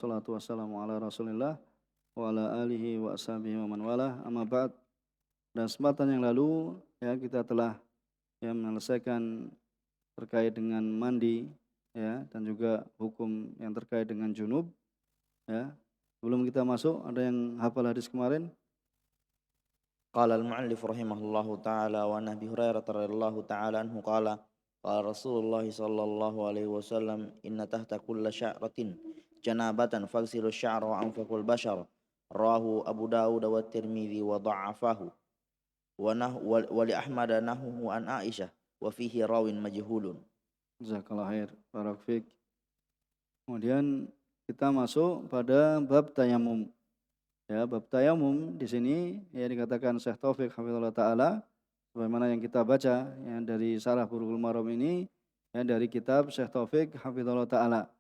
Salatu wassalamu ala Rasulillah wa ala alihi wa ashabihi wa man walah. Amma ba'd. Dan kesempatan yang lalu ya kita telah menyelesaikan terkait dengan mandi ya dan juga hukum yang terkait dengan junub ya. Sebelum kita masuk, ada yang hafal hadis kemarin? Qala al-mu'allif rahimahullahu ta'ala wa an Abi Hurairah radhiyallahu ta'ala anhu qala Rasulullah sallallahu alaihi wasallam inna tahta kulli sya'ratin janabatan faghsilu sya'ra wa anfaqul bashar rawahu Abu Dawud wa Tirmidzi wa dha'afahu wa li Ahmad nahuhu an Aisyah wa fihi rawin majhulun. Jazakallahu khair. Barak fik. Kemudian kita masuk pada bab tayamum. Ya, bab tayamum di sini ya dikatakan Syekh Taufik hafizallahu taala sebagaimana yang kita baca ya, dari Syarah Bulughul Maram ini ya, dari kitab Syekh Taufik hafizallahu taala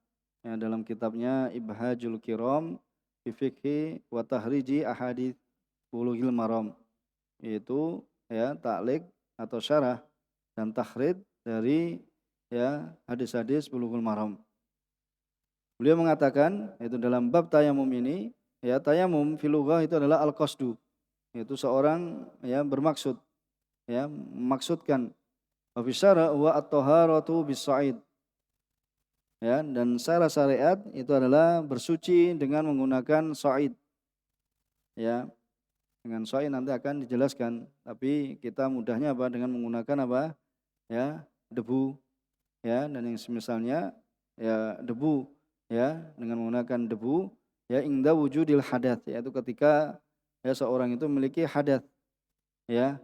ya, dalam kitabnya Ibhajul Kiram fi Fiqhi wa Tahriji Ahadits Bulughil Maram, yaitu ya taklik atau syarah dan takhrid dari ya hadis-hadis Bulughul Maram. Beliau mengatakan yaitu dalam bab tayamum ini ya, tayamum fil lughah itu adalah al-qasdu, yaitu seorang ya bermaksud ya memaksudkan. Wa fi syara wa at-taharatu bis-sa'id. Ya, dan secara syariat itu adalah bersuci dengan menggunakan sa'id. Ya, dengan sa'id nanti akan dijelaskan, tapi kita mudahnya apa dengan menggunakan apa? Ya, debu ya, dan yang semisalnya ya debu ya, dengan menggunakan debu ya inda wujudil hadath, yaitu ketika ya seorang itu memiliki hadath ya,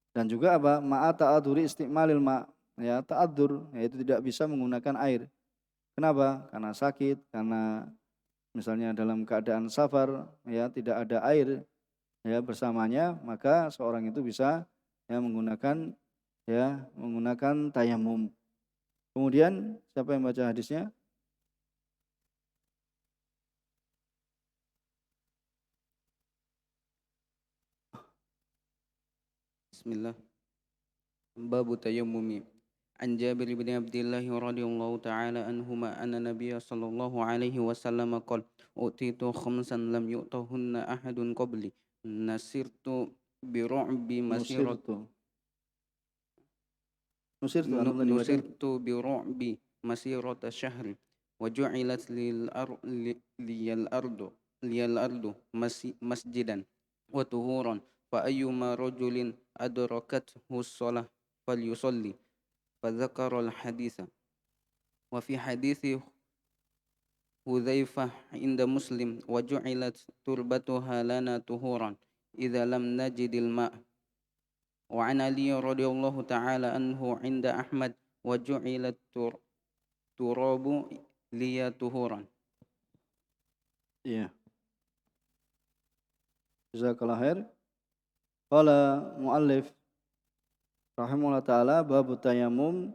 dan juga apa ma'a ta'adzuri istimalil ma, ya ta'adzur yaitu tidak bisa menggunakan air. Kenapa? Karena sakit, karena misalnya dalam keadaan safar ya tidak ada air ya bersamanya, maka seorang itu bisa ya menggunakan tayamum. Kemudian siapa yang baca hadisnya? Bismillah. Babu tayammumi. An Jabir bin Abdullah radhiyallahu ta'ala anhuma anna Nabiy sallallahu alaihi wasallam qala utitu khamsan lam yu'tahunna ahadun qabli nasirtu bi ru'bi masirat Nusirtu antum tadi baca. nusirtu bi ru'bi masirata syahri wa ju'ilat liyal ardu masjidan wa tuhuran fa ayyuma rajulin adrakathu shalah falyusalli فذكر الحديث وفي حديث حذيفة عند مسلم وجعلت تربتها لنا طهورا إذا لم نجد الماء وعن علي رضي الله تعالى عنه عند أحمد وجعلت تراب لي طهورا. Iya. Jazakallahu khair. Qala muallif rahimahullah ta'ala bab tayamum.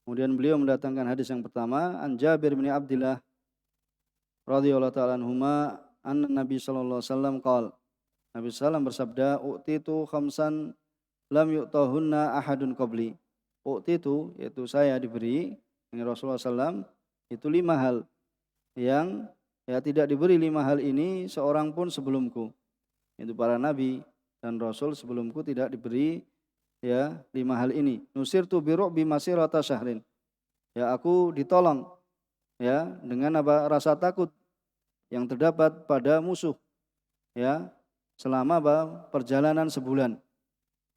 Kemudian beliau mendatangkan hadis yang pertama, an Jabir bin Abdullah radhiyallahu ta'ala anhuma anna Nabi sallallahu alaihi wasallam qala, Nabi sallallahu bersabda, utitu khamsan lam yu'tahunna ahadun qabli. Utitu yaitu saya diberi dengan Rasulullah sallallahu itu 5 hal yang ya tidak diberi 5 hal ini seorang pun sebelumku. Itu para nabi dan rasul sebelumku tidak diberi ya 5 hal ini. Nusirtu bi ru'bi masirata syahrin. Ya aku ditolong ya dengan apa? Rasa takut yang terdapat pada musuh ya selama apa? Perjalanan sebulan.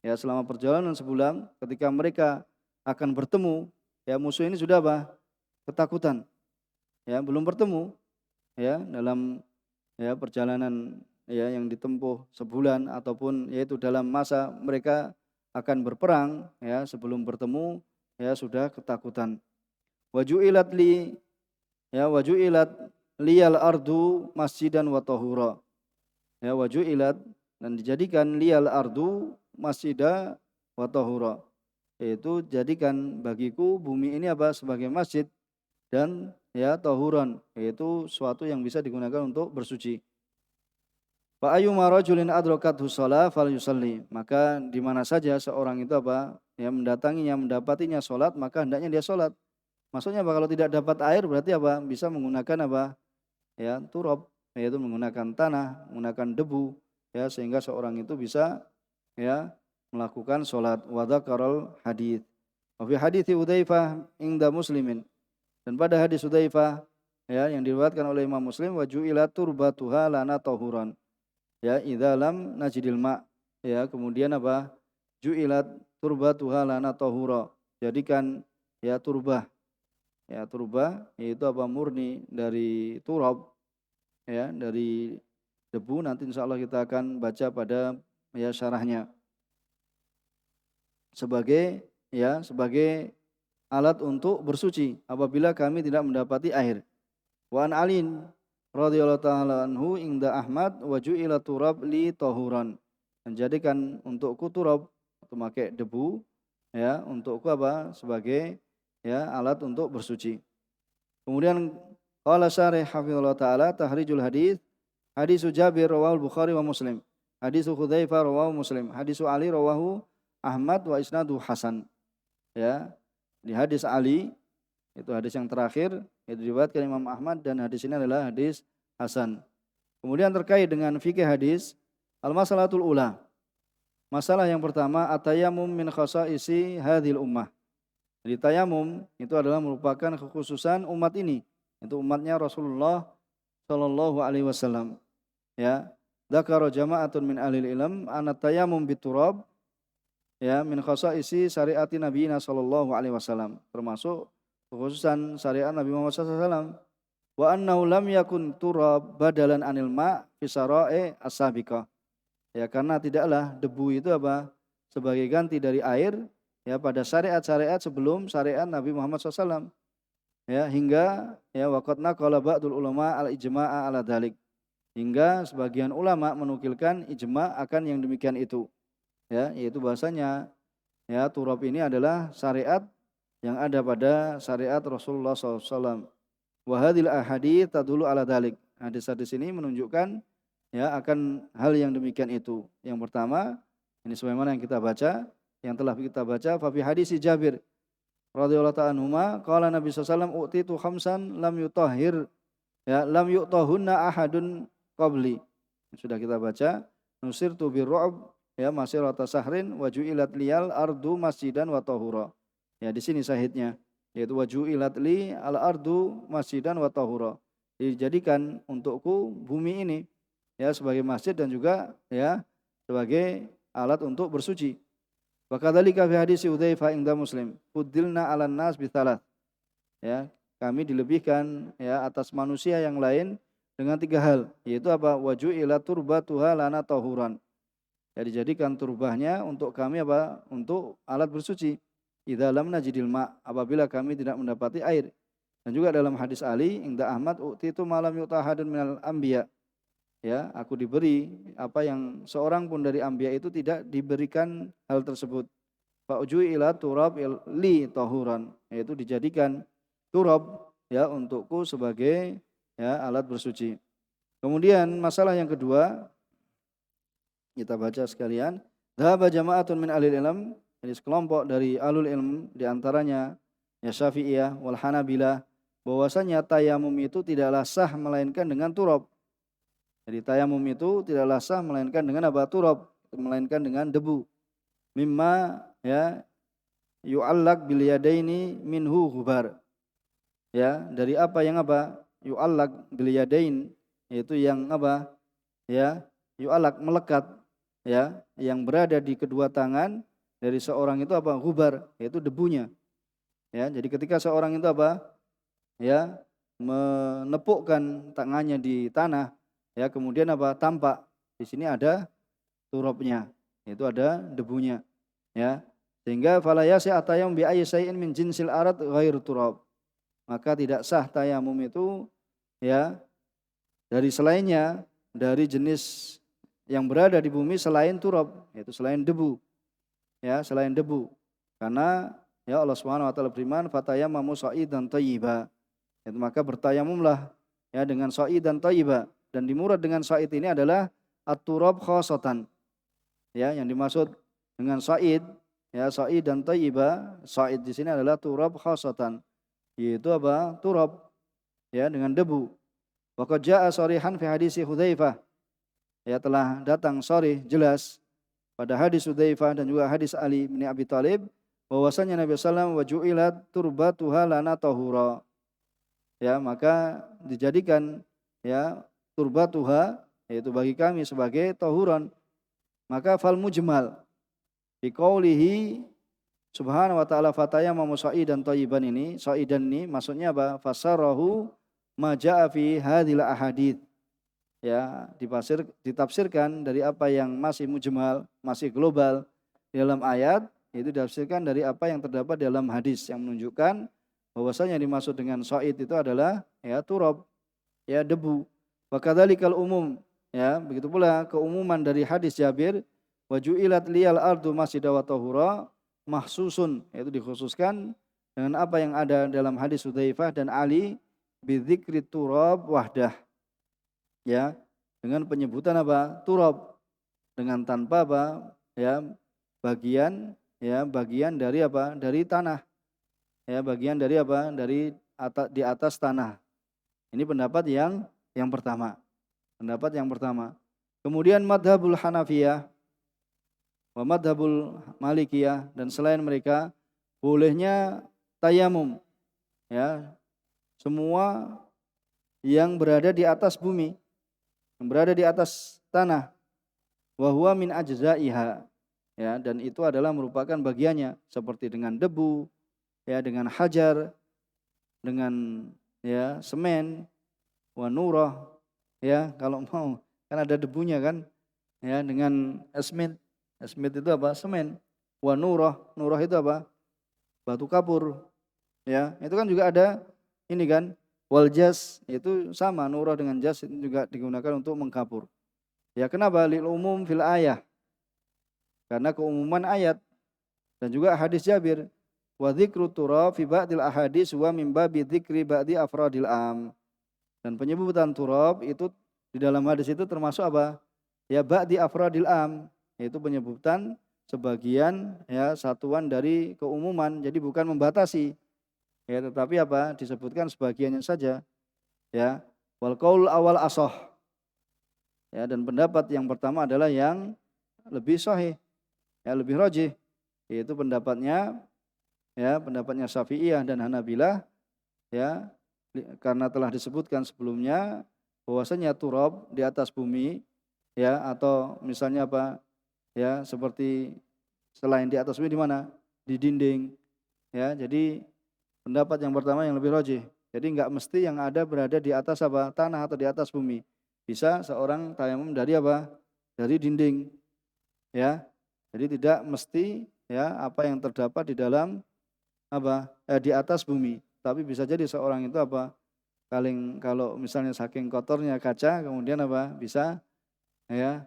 Ya selama perjalanan sebulan ketika mereka akan bertemu ya musuh ini sudah apa? Ketakutan. Ya belum bertemu ya dalam ya perjalanan ya yang ditempuh sebulan ataupun yaitu dalam masa mereka akan berperang ya sebelum bertemu ya sudah ketakutan. Waju'ilat liyal ardu masjidan wa tahura. Ya waju'ilat dan dijadikan liyal ardu masjida wa tahura. Yaitu jadikan bagiku bumi ini apa sebagai masjid dan ya tahuran, yaitu suatu yang bisa digunakan untuk bersuci. Fa ayyuma rajulin adrakathu shalah falyusalli, maka di mana saja seorang itu apa ya mendatanginya mendapatinya salat maka hendaknya dia salat. Maksudnya apa? Kalau tidak dapat air berarti apa? Bisa menggunakan apa? ya turab, yaitu menggunakan tanah, menggunakan debu, ya sehingga seorang itu bisa ya melakukan sholat. Wa dzakarul hadits. Wa fi hadithi Hudzaifah inda Muslimin, dan pada hadis Hudzaifah ya yang diriwayatkan oleh Imam Muslim, wa ju'ilat turbatuha lana tahuran, ya idza lam najidil ma, ya kemudian apa, ju'ilat turbatuha lana tahura, jadikan ya turbah, ya turbah yaitu apa, murni dari turab, ya dari debu. Nanti insyaallah kita akan baca pada ya syarahnya, sebagai alat untuk bersuci apabila kami tidak mendapati air. Wa an alin radhiyallahu taala anhu inda Ahmad, wa ju'ila turab li tahuran, menjadikan untukku turab, atau pakai debu ya untukku apa, sebagai ya alat untuk bersuci. Kemudian qala syarih hafizallahu taala tahrijul hadis, hadis Jabir rawahu Bukhari wa Muslim, hadis Hudzaifah rawahu Muslim, hadis Ali rawahu Ahmad wa isnadu hasan. Ya, di hadis Ali itu hadis yang terakhir, itu diriwayatkan Imam Ahmad, dan hadis ini adalah hadis hasan. Kemudian terkait dengan fikih hadis, al-masalatul ula, masalah yang pertama, at-tayammum min khasaisi hadhil ummah. Jadi tayamum itu adalah merupakan kekhususan umat ini, itu umatnya Rasulullah sallallahu alaihi wasallam. Ya, dzakara jama'atun min ahlil ilm anna tayammum biturab ya min khasaisi syariati nabiyina sallallahu alaihi wasallam, termasuk kekhususan syariat Nabi Muhammad sallallahu alaihi wasallam. Wa annahu lam yakun turab badalan anil ma fi syara'i as-sabiqah. Ya, karena tidaklah debu itu apa, sebagai ganti dari air ya pada syariat-syariat sebelum syariat Nabi Muhammad SAW. Ya, hingga ya waqad naqala ba'dul ulama al-ijma'a ala dzalik, hingga sebagian ulama menukilkan ijma' akan yang demikian itu. Ya, yaitu bahasanya ya turab ini adalah syariat yang ada pada syariat Rasulullah SAW. Wa hadhil ahadits tadullu ala dzalik. Hadis-hadis ini menunjukkan ya akan hal yang demikian itu. Yang pertama, ini sebagaimana yang kita baca, yang telah kita baca, fa fi hadis Jabir radhiyallahu ta'ala anhuma qala Nabi sallallahu alaihi wasallam utitu khamsan lam yutahhir ya lam yu'tahunna ahadun qabli. Sudah kita baca, nusirtu birru'b ya masirata sahrin wa ju'ilat liyal ardu masjidan wa tahura. Ya di sini syahidnya, yaitu wa ju'ilat li al ardu masjidan wa tahura. Dijadikan untukku bumi ini ya sebagai masjid dan juga ya sebagai alat untuk bersuci. Wa kadzalika fi hadis Hudzaifah inda Muslim, fuddilna 'alan nas bi thalath. Ya, kami dilebihkan ya atas manusia yang lain dengan 3 hal, yaitu apa? Waju ila turbatuha lana tahuran. Ya, dijadikan turbahnya untuk kami apa? Untuk alat bersuci. Idza lam najidil ma, apabila kami tidak mendapati air. Dan juga dalam hadis Ali inda Ahmad, utitu malam yutahadun minal anbiya. Ya, aku diberi apa yang seorang pun dari anbiya itu tidak diberikan hal tersebut. Fa ujui ila turab li tahuran, yaitu dijadikan turab ya untukku sebagai ya alat bersuci. Kemudian masalah yang kedua kita baca sekalian, dhahaba jama'atun min ahlil ilm, jadi sekelompok dari ahlul ilm di antaranya ya Syafi'iyah wal Hanabilah, bahwasanya tayamum itu tidaklah sah melainkan dengan turab. Jadi tayamum itu tidaklah sah melainkan dengan apa? Turab, melainkan dengan debu. Mimma ya yu'allaq bil yadaini minhu ghubar. Ya, dari apa yang apa? Yu'allaq bil yadain, yaitu yang apa? Ya, yu'allaq melekat ya, yang berada di kedua tangan dari seorang itu apa? Ghubar, yaitu debunya. Ya, jadi ketika seorang itu apa? Ya, menepukkan tangannya di tanah, ya kemudian apa, tampak di sini ada turabnya, itu ada debunya, ya sehingga fala yasi atayam bi ayyi syai'in min jinsil arad ghair turab, maka tidak sah tayamum itu ya dari selainnya, dari jenis yang berada di bumi selain turab, yaitu selain debu, ya selain debu, karena ya Allah Subhanahu wa taala berfirman fatayammamu sha'idan thayyiba, itu maka bertayamumlah ya dengan sha'idan thayyiba. Dan dimurad dengan sa'id ini adalah at-turab khasatan. Ya, yang dimaksud dengan sa'id, ya sa'id dan thayyibah, sa'id di sini adalah turab khasatan. Yaitu apa? Turab ya dengan debu. Wa qad jaa sharihan fi hadis Hudzaifah. Ya, telah datang sharih jelas pada hadis Hudzaifah dan juga hadis Ali bin Abi Thalib bahwasanya Nabi sallallahu alaihi wasallam wa ju'ilat turbatuha lana tahura. Ya, maka dijadikan ya turbatuha yaitu bagi kami sebagai tahuran. Maka fal mujmal bi qaulihi subhanahu wa ta'ala fatayammamu sa'idan thayyiban ini, sa'idan ini maksudnya apa? Fasarahu ma jaa fi hadhil ahadits. Ya, ditafsirkan dari apa yang masih mujmal, masih global di dalam ayat, itu ditafsirkan dari apa yang terdapat dalam hadis yang menunjukkan bahwasanya dimaksud dengan sa'id itu adalah ya turab, ya debu. Wa kadzalikal umum, ya begitu pula keumuman dari hadis Jabir, wa ju'ilat liyal ardu masjidan wa tahura mahsusun, yaitu dikhususkan dengan apa yang ada dalam hadis Hudzaifah dan Ali bidzikri turab wahdah. Ya, dengan penyebutan apa? Turab, dengan tanpa apa? Ya, bagian dari apa? Dari tanah. Ya, bagian dari apa? Dari di atas tanah. Ini pendapat yang pertama. Pendapat yang pertama. Kemudian madhabul Hanafiyah wa madhabul Malikiyah dan selain mereka bolehnya tayamum. Ya, semua yang berada di atas bumi, yang berada di atas tanah, wa huwa min ajzaiha, ya, dan itu adalah merupakan bagiannya seperti dengan debu, ya, dengan hajar, dengan ya semen, wa nurah, ya, kalau mau kan ada debunya kan, ya, dengan esmit itu apa? Semen. Wa nurah itu apa? Batu kapur, ya, itu kan juga ada ini kan. Wal jas itu sama, nurah dengan jas itu juga digunakan untuk mengkapur. Ya, kenapa? Lil umum fil ayah. Karena keumuman ayat dan juga hadis Jabir. Wa dzikru turab fi ba'dil ahadits wa min babi dzikri ba'di afradil am. Dan penyebutan turab itu di dalam hadis itu termasuk apa? Ya ba'di afradil am, yaitu penyebutan sebagian ya satuan dari keumuman, jadi bukan membatasi. Ya, tetapi apa? Disebutkan sebagiannya saja. Ya. Wal qaul awal ashah. Ya, dan pendapat yang pertama adalah yang lebih sahih, ya, lebih rajih, yaitu pendapatnya Syafi'iyah dan Hanabilah, ya, karena telah disebutkan sebelumnya bahwasanya turab di atas bumi, ya, atau misalnya apa? Ya, seperti selain di atas bumi di mana? Di dinding. Ya, jadi pendapat yang pertama yang lebih rajih. Jadi enggak mesti yang ada berada di atas apa? Tanah atau di atas bumi. Bisa seorang tayamum dari apa? Dari dinding. Ya. Jadi tidak mesti ya apa yang terdapat di dalam apa? Di atas bumi. Tapi bisa jadi seorang itu apa? Kalau misalnya saking kotornya kaca, kemudian apa? Bisa ya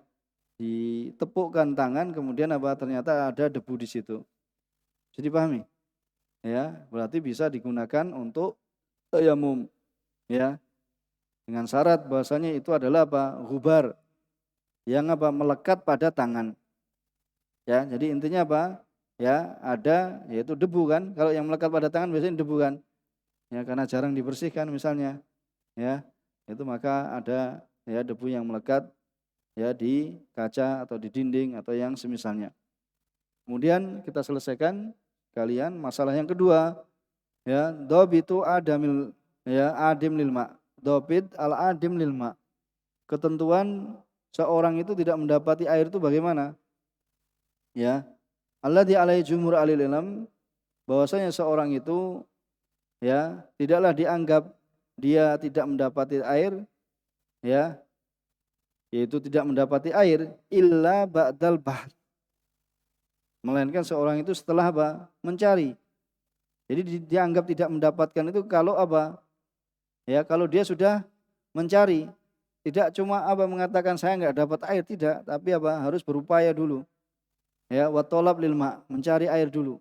ditepukkan tangan, kemudian apa? Ternyata ada debu di situ. Bisa dipahami? Ya, berarti bisa digunakan untuk tayamum, ya, dengan syarat bahwasanya itu adalah apa? Ghubar yang apa? Melekat pada tangan. Ya, jadi intinya apa? Ya, ada yaitu debu kan. Kalau yang melekat pada tangan biasanya debu kan. Ya, karena jarang dibersihkan misalnya. Ya, itu maka ada ya debu yang melekat ya di kaca atau di dinding atau yang semisalnya. Kemudian kita selesaikan kalian masalah yang kedua, ya, dhabitu adamil ya adim lil ma. Dhabit al adim lil ma. Ketentuan seorang itu tidak mendapati air itu bagaimana? Ya. Alladzi alaihi jumhur ahli ilm, bahwasanya seorang itu ya tidaklah dianggap dia tidak mendapati air, ya, yaitu tidak mendapati air illa ba'dal bahth, melainkan seorang itu setelah apa? Mencari. Jadi dianggap tidak mendapatkan itu kalau apa? Ya, kalau dia sudah mencari, tidak cuma apa mengatakan saya enggak dapat air, tidak, tapi apa? Harus berupaya dulu. Ya, wa talab lil ma, mencari air dulu.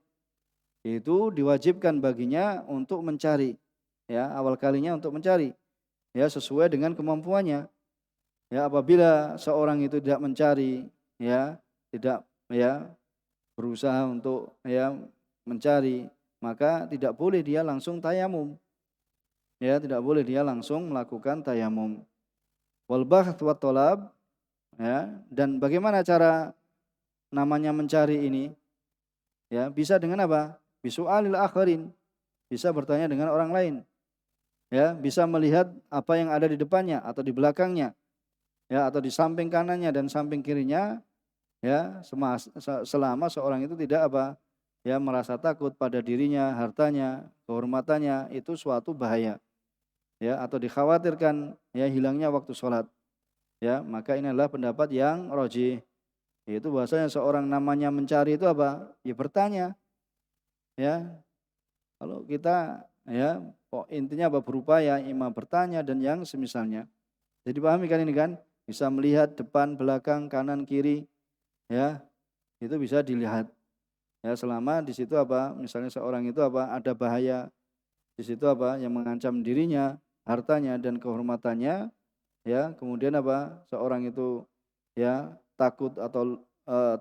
Itu diwajibkan baginya untuk mencari. Ya, awal kalinya untuk mencari. Ya, sesuai dengan kemampuannya. Ya, apabila seorang itu tidak mencari, ya, tidak ya berusaha untuk ya mencari, maka tidak boleh dia langsung tayamum. ya tidak boleh dia langsung melakukan tayamum. Wal bahth wat talab, ya, dan bagaimana cara namanya mencari ini? Ya, bisa dengan apa? Bisu'alil akharin, bisa bertanya dengan orang lain. Ya, bisa melihat apa yang ada di depannya atau di belakangnya, ya, atau di samping kanannya dan samping kirinya, ya, selama seorang itu tidak apa? Ya, merasa takut pada dirinya, hartanya, kehormatannya, itu suatu bahaya, ya, atau dikhawatirkan ya hilangnya waktu sholat, ya, maka ini adalah pendapat yang rajih, yaitu bahwasanya seorang namanya mencari itu apa? Ya bertanya, ya. Kalau kita, ya, intinya apa, berupaya imam bertanya dan yang semisalnya. Jadi pahami kan ini kan? Bisa melihat depan, belakang, kanan, kiri, ya, itu bisa dilihat. Ya, selama di situ apa? Misalnya seorang itu apa? Ada bahaya di situ apa? Yang mengancam dirinya, hartanya dan kehormatannya, ya. Kemudian apa? Seorang itu ya takut atau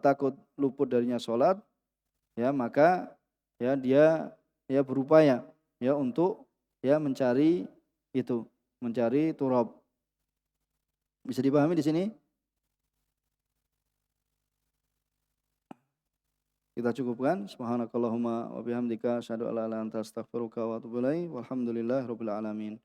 takut luput darinya sholat, ya, maka ya dia ya berupaya ya untuk ya mencari itu, mencari turab. Bisa dipahami di sini? Kita cukupkan. Subhanakallahumma wa bihamdika asyhadu an la ilaha illa anta astaghfiruka wa atubu ilaik. Walhamdulillahirabbil alamin.